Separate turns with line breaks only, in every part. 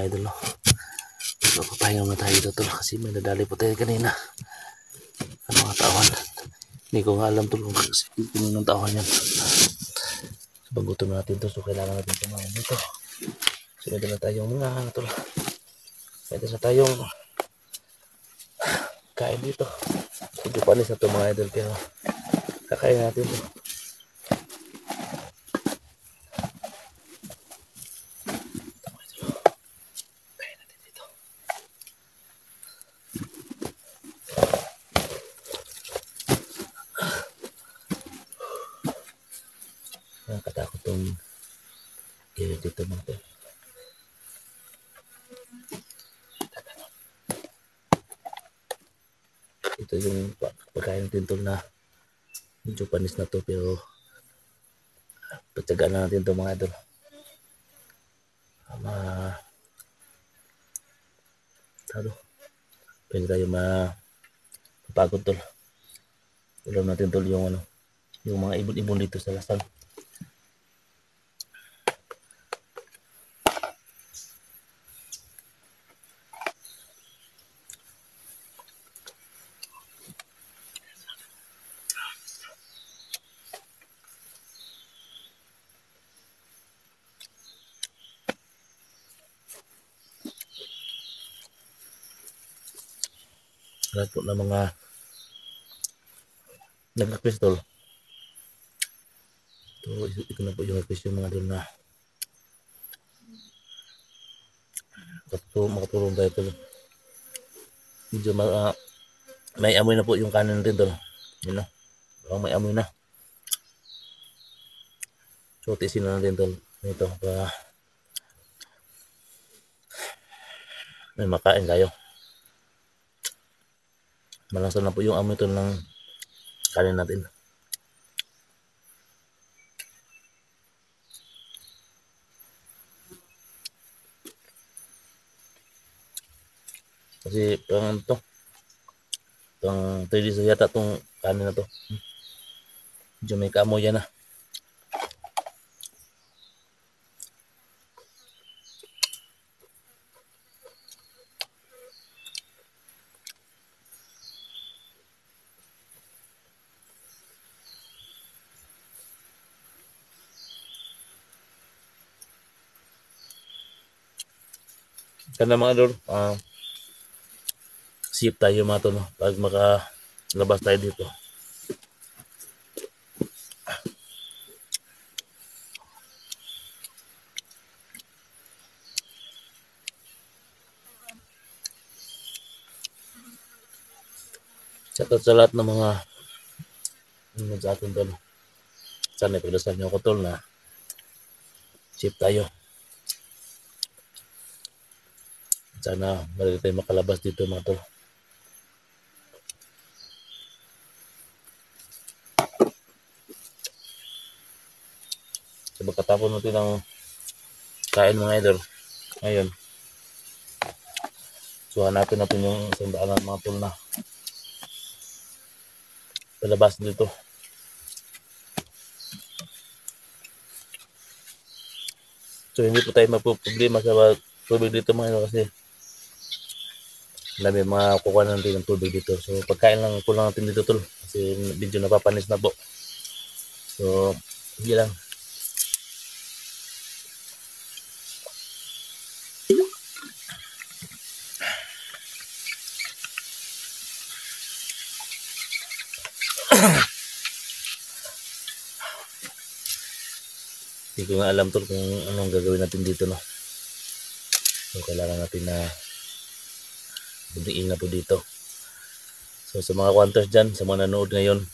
idol, no? So papahinga muna tayo dito tol kasi may nadali po tayo kanina ang mga tawan. Hindi ko nga alam tol kung ng tawan yan. So bagutom natin to, so kailangan natin kumain dito. So may dala tayong mga tol, may dala tayong kain dito. Hindi panis na ito mga idol, pero kakain natin to. Nakatakot itong gilid dito mga tol. Ito yung pagkain natin tol na medyo panis na to, pero patsagaan na natin ito mga idol. Pwede tayo mapagod tol. Alam natin tol yung yung mga ibon-ibon dito sa Lasal. Lahat po ng mga nag-request tol. Ito na po yung request yung mga tol na makatulong tayo tol. Medyo may amoy na po yung kanin natin tol. Yun na. May amoy na. So tisin na natin tol. Ito para may makain tayo. Malasa na po yung amoy tol ng kanin natin. Kasi pang 3 days yata itong kanin na to. Medyo may kaamoy yan na. Kana mga idol, safe tayo mga to, no? Pag makalabas tayo dito. Shoutout sa lahat ng mga sa atin tol. Sana ipagdasal niyo ako tol na safe tayo. Sana balik tayo makalabas dito mga tol. So pagkatapos natin ng kain mga idol, ngayon so hanapin natin yung isang daanan mga tol na palabas dito. So hindi po tayo mapoproblema sa tubig dito mga idol kasi dami mga kukuha natin ng tubig dito. So pagkain lang kulang natin dito tol kasi medyo napapanis na po. So hindi lang. Hindi ko nga alam tol kung anong gagawin natin dito, no. So kailangan natin na budiin na po dito. So sa mga kwanters dyan, sa mga nanood ngayon,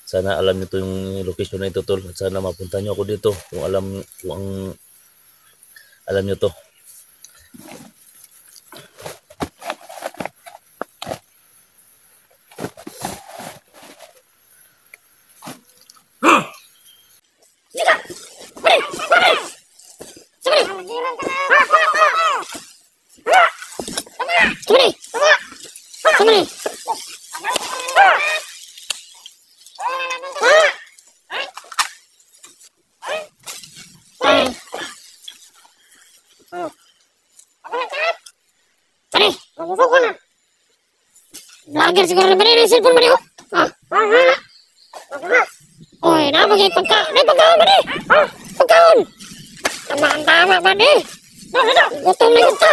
sana alam nyo to yung location na ito tol. At sana mapunta nyo ako dito kung alam nyo to.
Pagusok ko na. Vlogger siguro na ba rin yung cellphone mo rin, oh? Oy, napagay pagkaon. May pagkaon ba rin? Pagkaon. Tama ba rin? Gutom na gusto.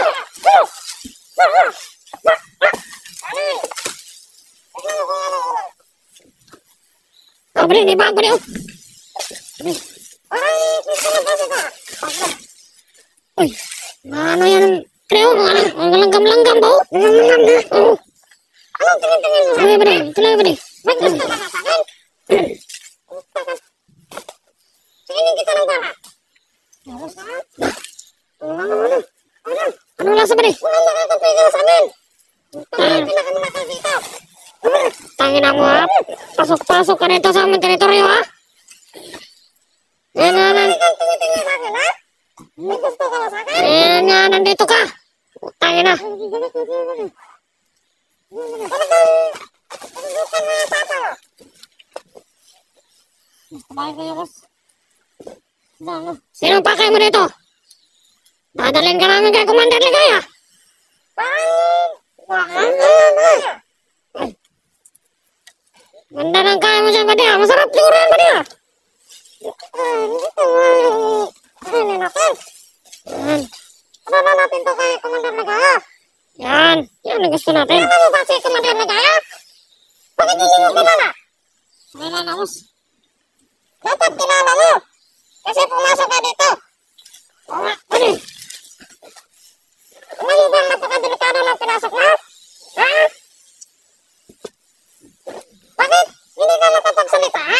Beri, ni bang beri. Oi, mana yang kreo mana? Langgam bau. Oh. Tengah beri. Ini kita nampak. Ano lasa beri? Tangin mo ha. Pasok ka rito sa aming teritoryo ha. Yan, nandito ka. Tangin na. Sinong pakay mo dito? Dadalhin ka namin kay Commander Ligaya. Ganda ng kaya mo siya ba diya? Masarap siguro yan ba diya? Ano natin to kay Commander Ligaya? Yan ang gusto natin. Ano mo ba si Commander Ligaya? Bakit hindi mo kilala? Kilala mo? Dapat kilala mo. Kasi pumasok ka dito. Ano? Ano ba napakadelikado ng pinasok mo? Ha? Bakit? Hindi ka nakapagsalita, ha?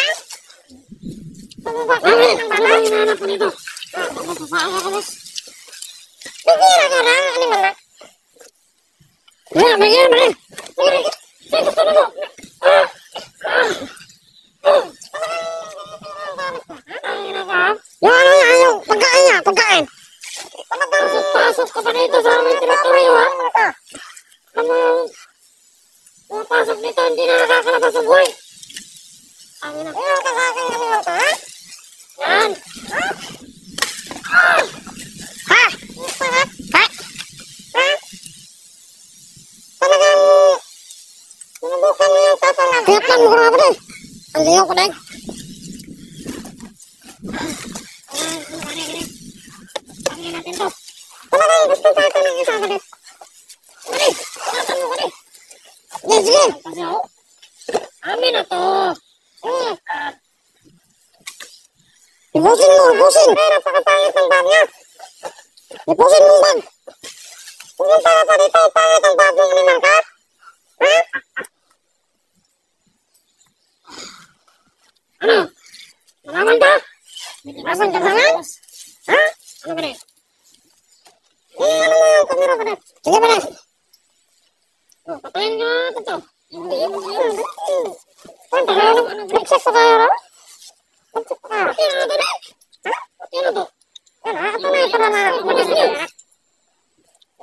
Ano yung hinahanap ko dito? Mapapasaya ka, boss. Bigyan ka lang, ano man na? Bigyan mo rin. Sige, gusto mo. Yung pagkain. Pasok ka pa dito sa aming teritoryo, ha? Ano yung pasok dito, hindi na nakakalabas sa buhay. Ang ina. Ayaw ka sa akin ng ito, ha? Yan. Ha? Ha? Talagang sinubukan mo yung tata namin. Tiyapan mo ko na ba din? Ang liyaw ko din. Pagin natin to. Talagang gusto tata ng isa ka din. Tiyapan mo ko din. Sige. Kasi ako. Amin na to. Ipusin mo. Pero pakapangit ang bag niya. Ipusin mo bag. Pumunta ka pa dito, pangit ang bag ng animal ka. Ha? Ano? Malaman ka? Malaman ka sana? Ha? Ano ba rin? Ano mo yung kamera ba rin? Sige ba rin? Patayin ka ito. Ano? Breakfast ka tayo, no? Pati na ito na. Ha? Pati na ito. Yan ha? Ito na ito na manis niya.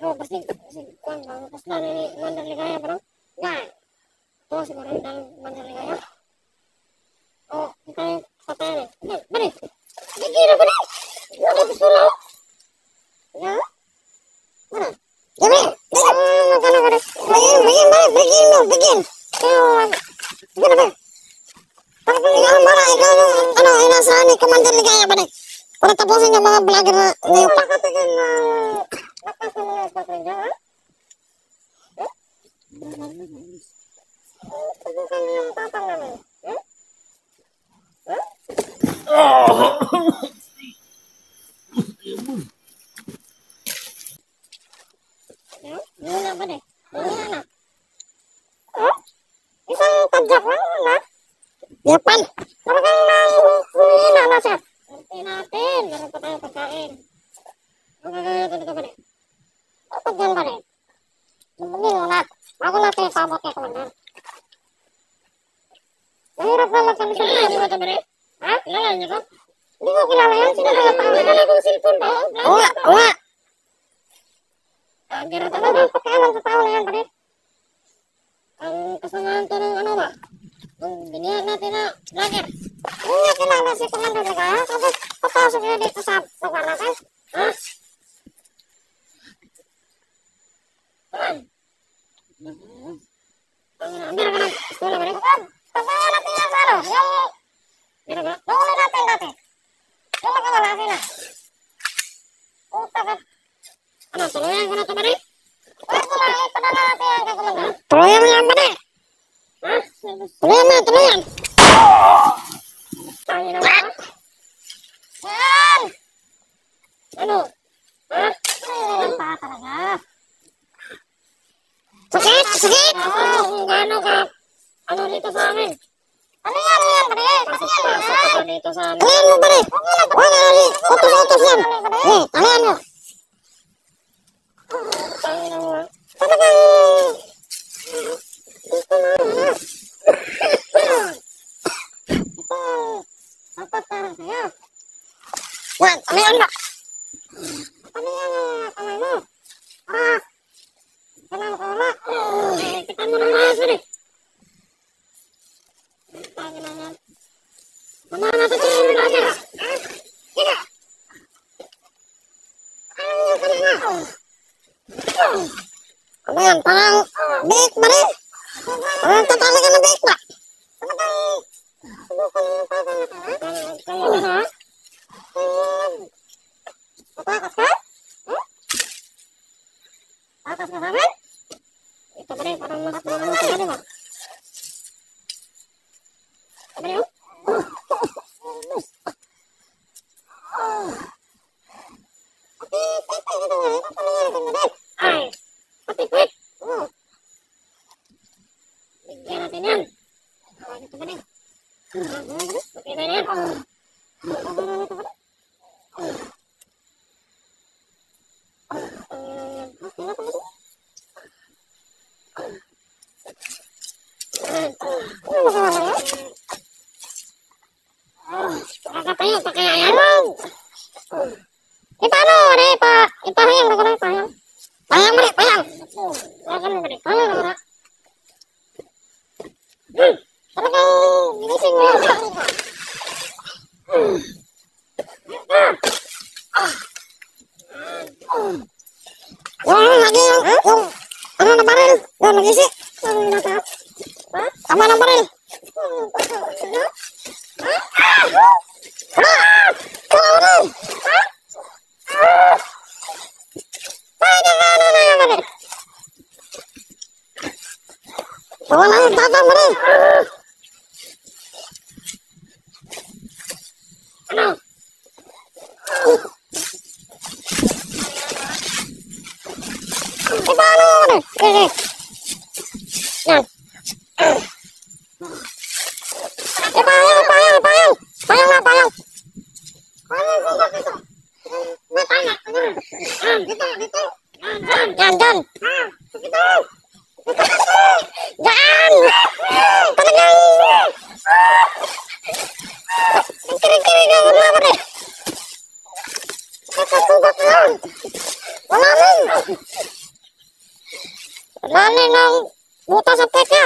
Pero pasig. Kung pas na ni Commander Ligaya ba rin? Yan. Ito siguro yung Commander Ligaya. O, ito yung patayin eh. Yan, ba rin? Bigyan na ba rin? Yan, ito sula. Yan. Ano? Gabi! Bigyan. Bigyan ba? Bakit hindi ka mara? Ikaw ay nasa ni Commander Ligaya ba rin? Para tapusin yung mga vlogger na ngayon. Pakatigin na nakasin mo yung patrinja, ha? Tagusan mo yung tatang namin. Yun na ba rin? Yun na. Isang tadyak lang, ha? Yapan! Talagang humihina na siya. Hintay natin. Meron pa tayo pagkain. Ang gagawin natin ito ba rin? Dapat yan ba rin? Lumugin mo na. Bago natin isabot kay Commander. Mahirap naman kami sa mga. Hindi mo ito ba rin? Ha? Kilala niyo ko? Hindi ko kilala yan. Sino ba yung pangalan kong cellphone ba? Oo. Gano'n talaga ang pagkaalam sa tao na yan ba rin? Ang kasamahan to ng ano ba? Yung biniyag natin na vlogger. Hindi niya kilala si Commander Ligaya. Tapos papasok niya dito sa lugar natin. Ha? Tuloyan ko na ito, pare. Tuloyan mo yan, pare. Tuloyan mo, tuloyan. Tangin na ba? Yan! Ano? Ha? Yan pa talaga. Sakit! Sakit! Ano ka? Ano dito sa amin? Ano yan, pare? Ano dito sa amin? Ano yan mo, pare? Utos yan. Ano yan mo? Tangin na mo. Talagang... Dito na. Ito. Dapat para sa'yo. Yan, ano yan mo? Ano yan ang kamay mo? Kanang ko na. Kita mo ng ayos rin. Tangin na yan. Mama natin siya yung bagay. Sige. Ano yan kanina? Ano yan? Parang bake ba rin? Parang tatali ka ng bake ba? Subukan mo yung pagay na ka. Kaya na ha? Natakas ka? Takas ka sa amin? Ito ba rin? Parang mas ka rin ba? Ito ba rin? Ay! Patipit! Bigyan natin yan. Ito ba rin? Okay na yan. Nakatayo pa kaya yan? Paano? Ipahayang na ko na, ipahayang. Pahayang mo rin, pahayang. Pahayang mo rin, pahayang mo rin. Talagang ginising mo yan. Lagi yung ano na baril? Yung nagisi? Tama ng baril? Wala yung tatang baril. Ano? Paano ano? Yan. Payang. Dyan. Talagang. Ang kirig-kirig na mga pare. Nakasugat na yan. Wala rin ng buta sa teka.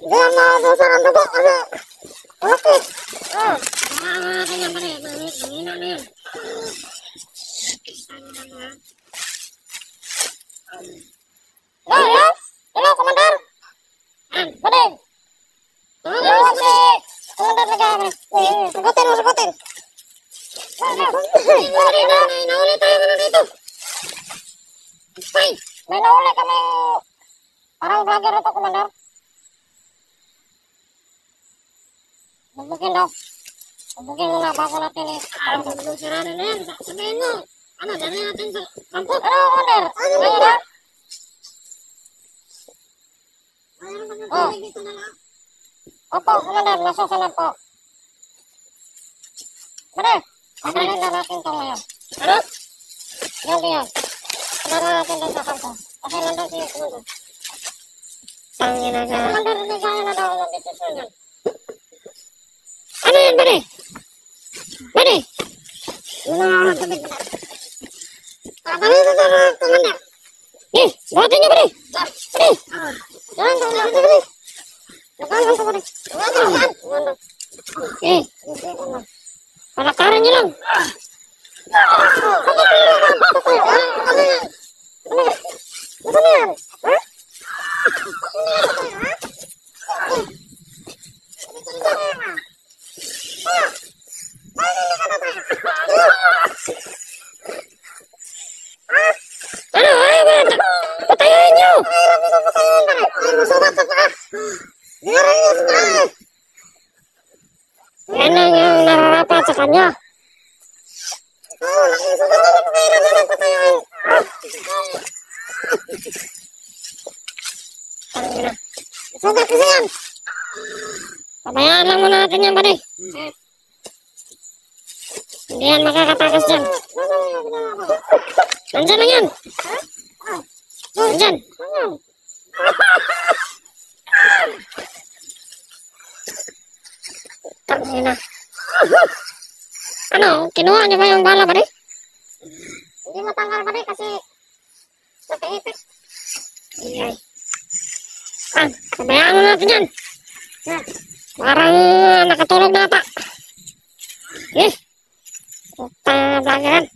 Diyan na busa ng dugo kasi okay. Kanya pare, mangina na yan. Hello, Commander. Pare. Commander lagi. Sagutin. Nahuli tayo na dito. May nahuli kami. Parang vlogger ito, Commander. Bubukin daw. Bubukin mo na bago natin eh. Ang siranin na yan. Sabihin mo. Ano, dali natin sa kampot. Ano, Commander? Ngayon na? Oh. Opo, Commander. Nasusunod po. Pare, sabihin na natin ito ngayon. Ano? Yan. Dala natin din sa kampot. Kasi nandun siya, Commander. Tangin na siya. Commander, hindi kaya na daw ng desisyon yan. Ano yan, pare? Pare? Wala na tubig na. Pare na sa Commander. Buhatin niyo, pare. Pare. Yan, pare. Nagkalang ko, pare. Palakaran niyo lang. Ano yan? Ha? Yan lang yung nararapat sa kanya. Oo, nakikita ko kayo na doon patayaan. Sugat kasi yan. Pabayaan lang muna natin yan, buddy. Hindi yan makakatakas dyan. Nandyan lang yan. Nandyan. Tangina. Ano, kinuha niyo ba yung bala, buddy? Hindi matanggal, buddy, kasi napaipit. Iyay. Pabayaan mo natin yan. Parang nakatulog na ata. Puta, bagaran.